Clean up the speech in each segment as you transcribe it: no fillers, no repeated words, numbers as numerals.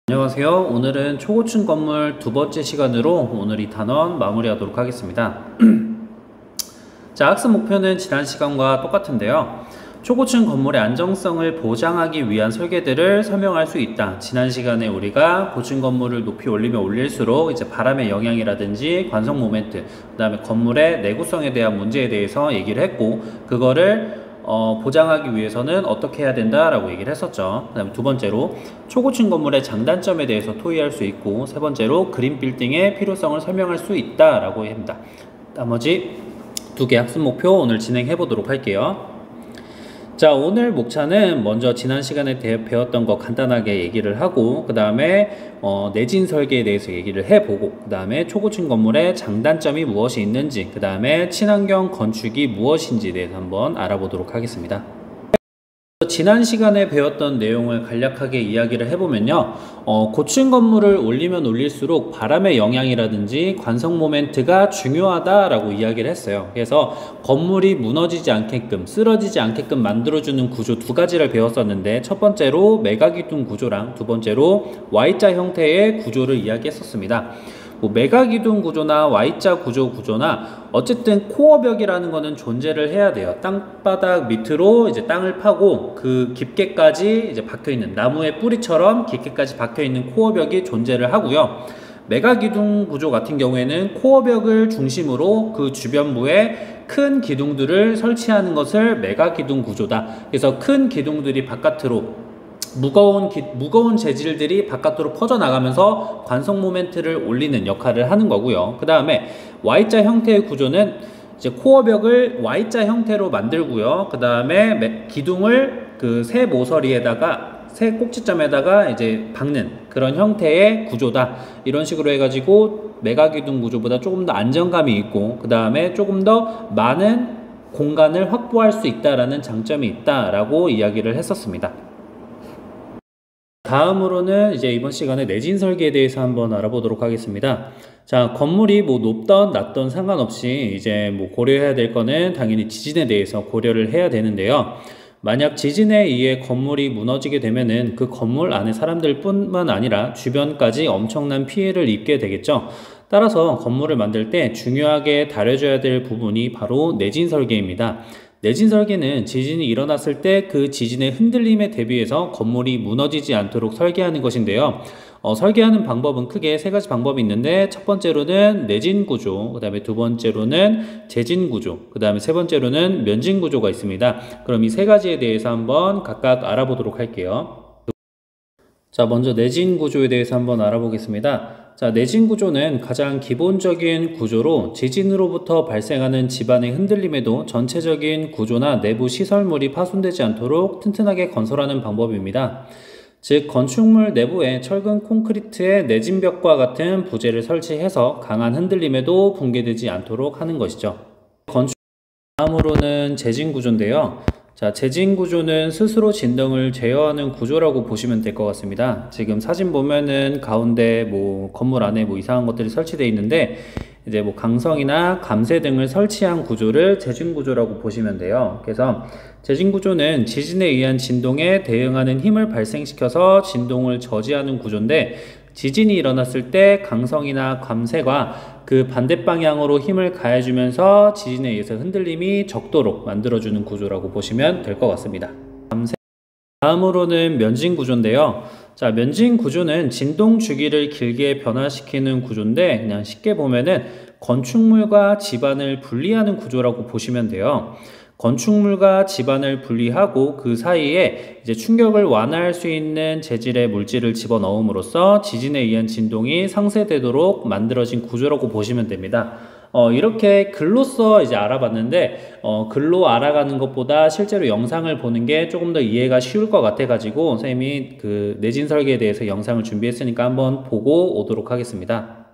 안녕하세요. 오늘은 초고층 건물 두 번째 시간으로 오늘 이 단원 마무리하도록 하겠습니다. 자, 학습 목표는 지난 시간과 똑같은데요. 초고층 건물의 안정성을 보장하기 위한 설계들을 설명할 수 있다. 지난 시간에 우리가 고층 건물을 높이 올리면 올릴수록 이제 바람의 영향이라든지 관성 모멘트, 그 다음에 건물의 내구성에 대한 문제에 대해서 얘기를 했고, 그거를 보장하기 위해서는 어떻게 해야 된다라고 얘기를 했었죠. 그 다음에 두 번째로 초고층 건물의 장단점에 대해서 토의할 수 있고, 세 번째로 그린 빌딩의 필요성을 설명할 수 있다라고 합니다. 나머지 두 개 학습 목표 오늘 진행해 보도록 할게요. 자, 오늘 목차는 먼저 지난 시간에 배웠던 거 간단하게 얘기를 하고, 그 다음에 내진 설계에 대해서 얘기를 해보고, 그 다음에 초고층 건물의 장단점이 무엇이 있는지, 그 다음에 친환경 건축이 무엇인지에 대해서 한번 알아보도록 하겠습니다. 지난 시간에 배웠던 내용을 간략하게 이야기를 해보면요, 고층 건물을 올리면 올릴수록 바람의 영향이라든지 관성 모멘트가 중요하다라고 이야기를 했어요. 그래서 건물이 무너지지 않게끔, 쓰러지지 않게끔 만들어주는 구조 두 가지를 배웠었는데, 첫 번째로 메가기둥 구조랑 두 번째로 Y자 형태의 구조를 이야기했었습니다. 메가기둥 구조나 Y자 구조나 어쨌든 코어벽이라는 거는 존재를 해야 돼요. 땅바닥 밑으로 이제 땅을 파고 그 깊게까지 이제 박혀있는, 나무의 뿌리처럼 깊게까지 박혀있는 코어벽이 존재를 하고요. 메가기둥 구조 같은 경우에는 코어벽을 중심으로 그 주변부에 큰 기둥들을 설치하는 것을 메가기둥 구조다. 그래서 큰 기둥들이 바깥으로 무거운 재질들이 바깥으로 퍼져나가면서 관성 모멘트를 올리는 역할을 하는 거고요. 그 다음에 Y자 형태의 구조는 이제 코어벽을 Y자 형태로 만들고요. 그 다음에 기둥을 그 새 모서리에다가, 새 꼭지점에다가 이제 박는 그런 형태의 구조다. 이런 식으로 해가지고 메가기둥 구조보다 조금 더 안정감이 있고, 그 다음에 조금 더 많은 공간을 확보할 수 있다라는 장점이 있다라고 이야기를 했었습니다. 다음으로는 이제 이번 시간에 내진 설계에 대해서 한번 알아보도록 하겠습니다. 자, 건물이 높던 낮던 상관없이 이제 고려해야 될 거는 당연히 지진에 대해서 고려를 해야 되는데요. 만약 지진에 의해 건물이 무너지게 되면은 그 건물 안에 사람들 뿐만 아니라 주변까지 엄청난 피해를 입게 되겠죠. 따라서 건물을 만들 때 중요하게 다뤄줘야 될 부분이 바로 내진 설계입니다. 내진 설계는 지진이 일어났을 때 그 지진의 흔들림에 대비해서 건물이 무너지지 않도록 설계하는 것인데요. 설계하는 방법은 크게 세 가지 방법이 있는데, 첫 번째로는 내진 구조, 그 다음에 두 번째로는 재진 구조, 그 다음에 세 번째로는 면진 구조가 있습니다. 그럼 이 세 가지에 대해서 한번 각각 알아보도록 할게요. 자, 먼저 내진 구조에 대해서 한번 알아보겠습니다. 자, 내진 구조는 가장 기본적인 구조로 지진으로부터 발생하는 지반의 흔들림에도 전체적인 구조나 내부 시설물이 파손되지 않도록 튼튼하게 건설하는 방법입니다. 즉, 건축물 내부에 철근 콘크리트의 내진벽과 같은 부재를 설치해서 강한 흔들림에도 붕괴되지 않도록 하는 것이죠. 다음으로는 재진 구조인데요. 자, 재진 구조는 스스로 진동을 제어하는 구조라고 보시면 될 것 같습니다. 지금 사진 보면은 가운데 건물 안에 이상한 것들이 설치되어 있는데, 이제 강성이나 감쇄 등을 설치한 구조를 재진 구조라고 보시면 돼요. 그래서 재진 구조는 지진에 의한 진동에 대응하는 힘을 발생시켜서 진동을 저지하는 구조인데, 지진이 일어났을 때 강성이나 감쇄가 그 반대 방향으로 힘을 가해주면서 지진에 의해서 흔들림이 적도록 만들어주는 구조라고 보시면 될 것 같습니다. 다음으로는 면진 구조인데요. 자, 면진 구조는 진동 주기를 길게 변화시키는 구조인데, 그냥 쉽게 보면은 건축물과 지반을 분리하는 구조라고 보시면 돼요. 건축물과 지반을 분리하고 그 사이에 이제 충격을 완화할 수 있는 재질의 물질을 집어넣음으로써 지진에 의한 진동이 상쇄되도록 만들어진 구조라고 보시면 됩니다. 이렇게 글로써 이제 알아봤는데, 글로 알아가는 것보다 실제로 영상을 보는 게 조금 더 이해가 쉬울 것 같아가지고 선생님이 그 내진 설계에 대해서 영상을 준비했으니까 한번 보고 오도록 하겠습니다.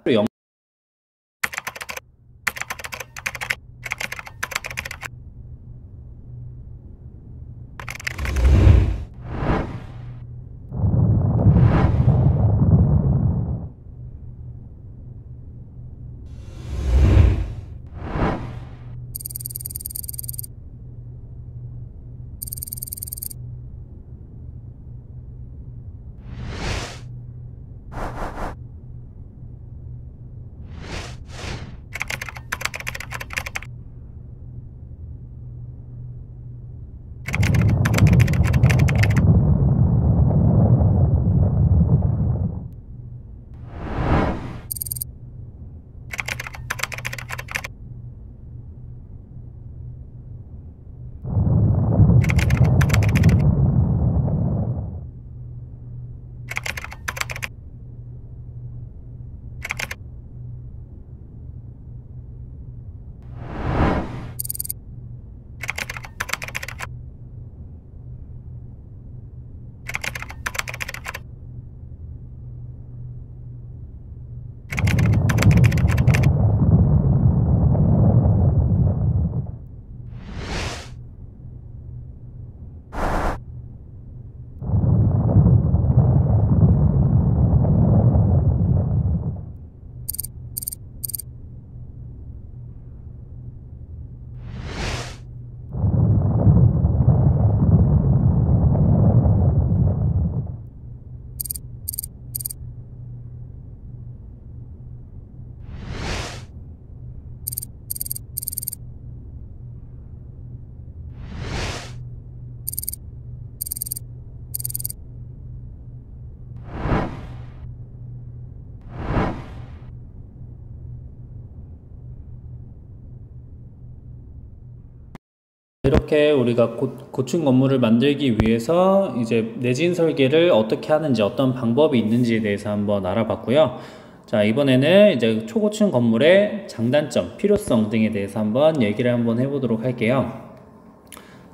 이렇게 우리가 고층 건물을 만들기 위해서 이제 내진 설계를 어떻게 하는지, 어떤 방법이 있는지에 대해서 한번 알아봤고요. 자, 이번에는 이제 초고층 건물의 장단점, 필요성 등에 대해서 한번 얘기를 한번 해보도록 할게요.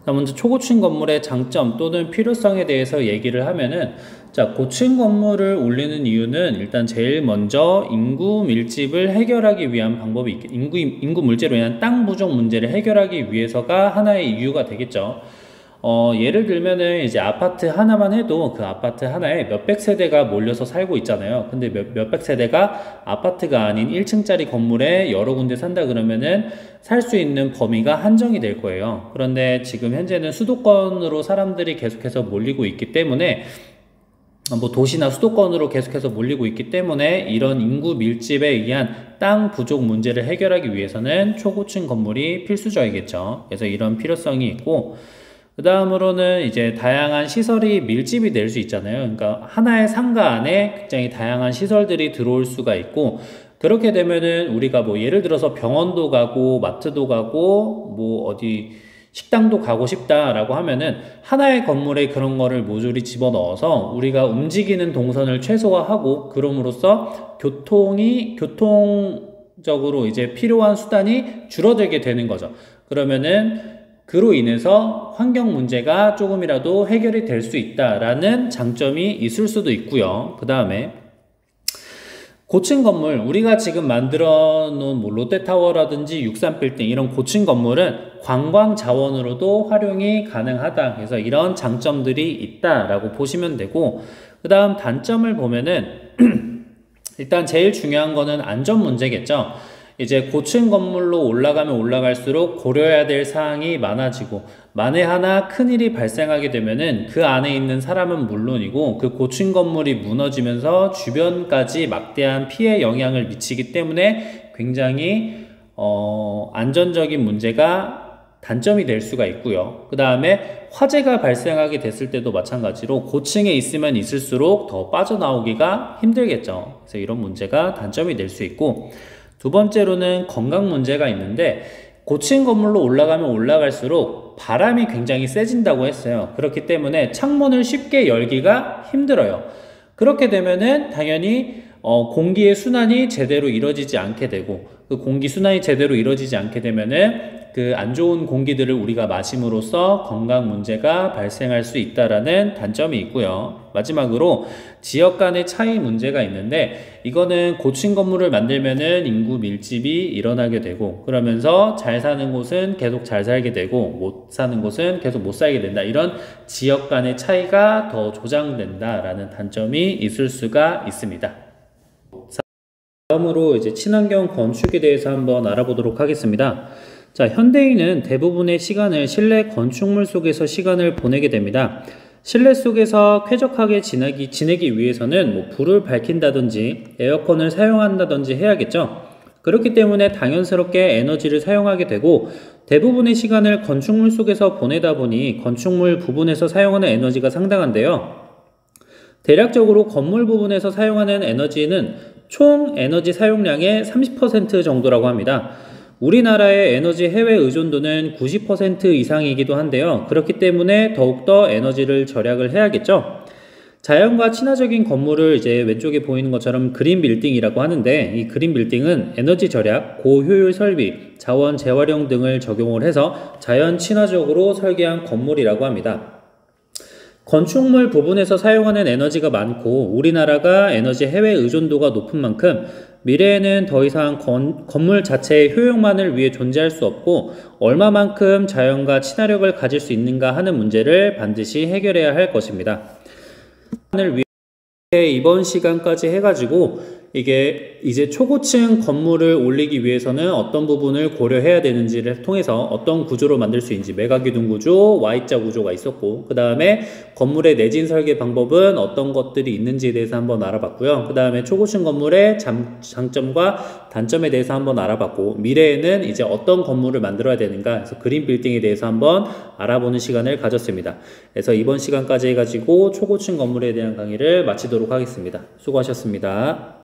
자, 먼저 초고층 건물의 장점 또는 필요성에 대해서 얘기를 하면은, 자, 고층 건물을 올리는 이유는 일단 제일 먼저 인구 밀집을 해결하기 위한 방법이 인구 밀집으로 인한 땅 부족 문제를 해결하기 위해서가 하나의 이유가 되겠죠. 예를 들면은 이제 아파트 하나만 해도 그 아파트 하나에 몇백 세대가 몰려서 살고 있잖아요. 근데 몇백 세대가 아파트가 아닌 1층짜리 건물에 여러 군데 산다 그러면은 살 수 있는 범위가 한정이 될 거예요. 그런데 지금 현재는 수도권으로 사람들이 계속해서 몰리고 있기 때문에, 뭐 도시나 수도권으로 계속해서 몰리고 있기 때문에 이런 인구 밀집에 의한 땅 부족 문제를 해결하기 위해서는 초고층 건물이 필수적이겠죠. 그래서 이런 필요성이 있고, 그 다음으로는 이제 다양한 시설이 밀집이 될 수 있잖아요. 그러니까 하나의 상가 안에 굉장히 다양한 시설들이 들어올 수가 있고, 그렇게 되면은 우리가 뭐 예를 들어서 병원도 가고 마트도 가고 뭐 어디 식당도 가고 싶다라고 하면은 하나의 건물에 그런 거를 모조리 집어넣어서 우리가 움직이는 동선을 최소화하고, 그럼으로써 교통적으로 이제 필요한 수단이 줄어들게 되는 거죠. 그러면은 그로 인해서 환경 문제가 조금이라도 해결이 될 수 있다라는 장점이 있을 수도 있고요. 그 다음에 고층 건물, 우리가 지금 만들어 놓은 뭐 롯데타워라든지 63빌딩 이런 고층 건물은 관광 자원으로도 활용이 가능하다. 그래서 이런 장점들이 있다라고 보시면 되고, 그 다음 단점을 보면은 일단 제일 중요한 거는 안전 문제겠죠. 이제 고층 건물로 올라가면 올라갈수록 고려해야 될 사항이 많아지고, 만에 하나 큰일이 발생하게 되면은 그 안에 있는 사람은 물론이고 그 고층 건물이 무너지면서 주변까지 막대한 피해 영향을 미치기 때문에 굉장히 안전적인 문제가 단점이 될 수가 있고요. 그 다음에 화재가 발생하게 됐을 때도 마찬가지로 고층에 있으면 있을수록 더 빠져나오기가 힘들겠죠. 그래서 이런 문제가 단점이 될 수 있고, 두 번째로는 건강 문제가 있는데, 고층 건물로 올라가면 올라갈수록 바람이 굉장히 세진다고 했어요. 그렇기 때문에 창문을 쉽게 열기가 힘들어요. 그렇게 되면은 당연히 공기의 순환이 제대로 이루어지지 않게 되고, 그 공기 순환이 제대로 이루어지지 않게 되면은 그 안 좋은 공기들을 우리가 마심으로써 건강 문제가 발생할 수 있다라는 단점이 있고요. 마지막으로 지역 간의 차이 문제가 있는데, 이거는 고층 건물을 만들면은 인구 밀집이 일어나게 되고, 그러면서 잘 사는 곳은 계속 잘 살게 되고 못 사는 곳은 계속 못 살게 된다. 이런 지역 간의 차이가 더 조장된다라는 단점이 있을 수가 있습니다. 다음으로 이제 친환경 건축에 대해서 한번 알아보도록 하겠습니다. 자, 현대인은 대부분의 시간을 실내 건축물 속에서 시간을 보내게 됩니다. 실내 속에서 쾌적하게 지내기 위해서는 뭐 불을 밝힌다든지 에어컨을 사용한다든지 해야겠죠. 그렇기 때문에 당연스럽게 에너지를 사용하게 되고, 대부분의 시간을 건축물 속에서 보내다 보니 건축물 부분에서 사용하는 에너지가 상당한데요. 대략적으로 건물 부분에서 사용하는 에너지는 총 에너지 사용량의 30% 정도라고 합니다. 우리나라의 에너지 해외 의존도는 90% 이상이기도 한데요. 그렇기 때문에 더욱더 에너지를 절약을 해야겠죠. 자연과 친화적인 건물을 이제 왼쪽에 보이는 것처럼 그린 빌딩이라고 하는데, 이 그린 빌딩은 에너지 절약, 고효율 설비, 자원 재활용 등을 적용을 해서 자연 친화적으로 설계한 건물이라고 합니다. 건축물 부분에서 사용하는 에너지가 많고 우리나라가 에너지 해외 의존도가 높은 만큼 미래에는 더 이상 건물 자체의 효용만을 위해 존재할 수 없고, 얼마만큼 자연과 친화력을 가질 수 있는가 하는 문제를 반드시 해결해야 할 것입니다. 이번 시간까지 해가지고 이게 이제 초고층 건물을 올리기 위해서는 어떤 부분을 고려해야 되는지를 통해서 어떤 구조로 만들 수 있는지, 메가기둥 구조, Y자 구조가 있었고, 그 다음에 건물의 내진 설계 방법은 어떤 것들이 있는지에 대해서 한번 알아봤고요. 그 다음에 초고층 건물의 장점과 단점에 대해서 한번 알아봤고, 미래에는 이제 어떤 건물을 만들어야 되는가 해서 그린 빌딩에 대해서 한번 알아보는 시간을 가졌습니다. 그래서 이번 시간까지 해가지고 초고층 건물에 대한 강의를 마치도록 하겠습니다. 수고하셨습니다.